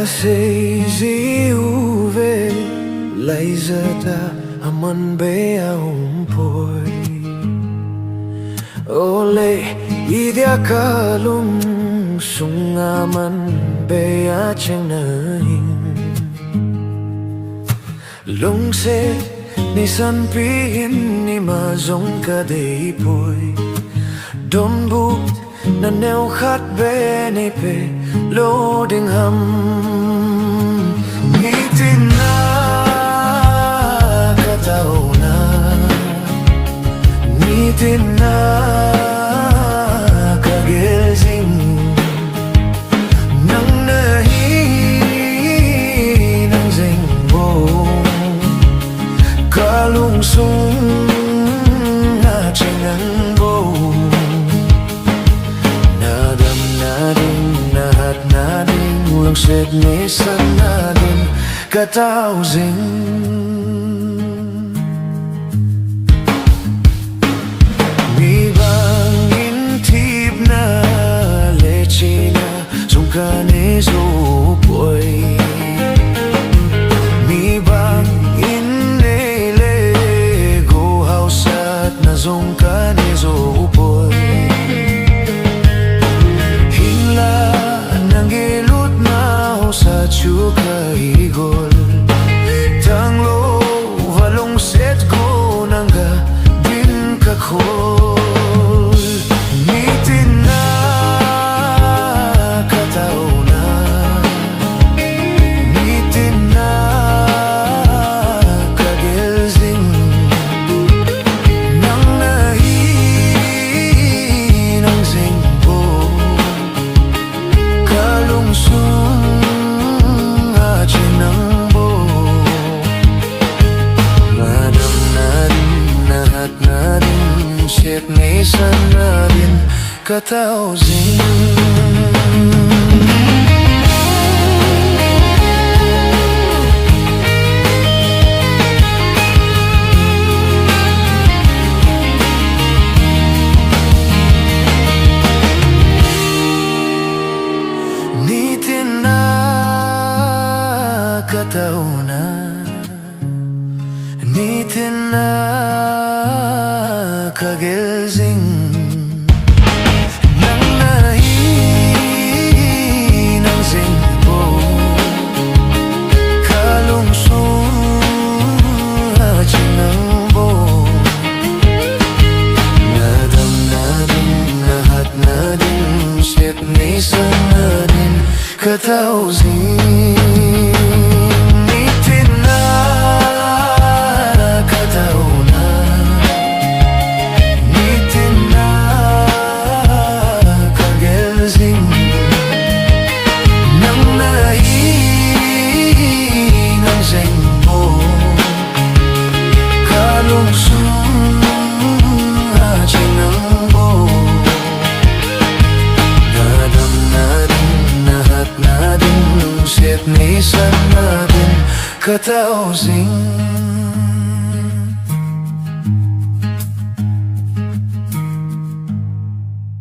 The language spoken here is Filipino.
say ziuve laizata aman bea umpoi ole idia kalung sungaman bea chengahin lung se ni san piin ni mazong kadipoi don but na neo khat bene pe loading ham ngitin na katao na ngitin na kagilsing nang nahi nang zengbo kalungsung na chengang bo ulang set nisan natin katausing mi bangin tip na leche na sungkane sopoy mi bangin nele go hausat na sungkane sopoy sa chuka igol tanglo valong set ko nangga din kakol ngitin na katao na ngitin na kagilsing nang nahi nang zingbo kalungsung set nisan natin katausing nitin na katao na nitin na kagilsing nang nahi nang zingbo kalungsung chengang bo nadam natin lahat natin set nisan natin katausing nitin na katao na nisan natin katausing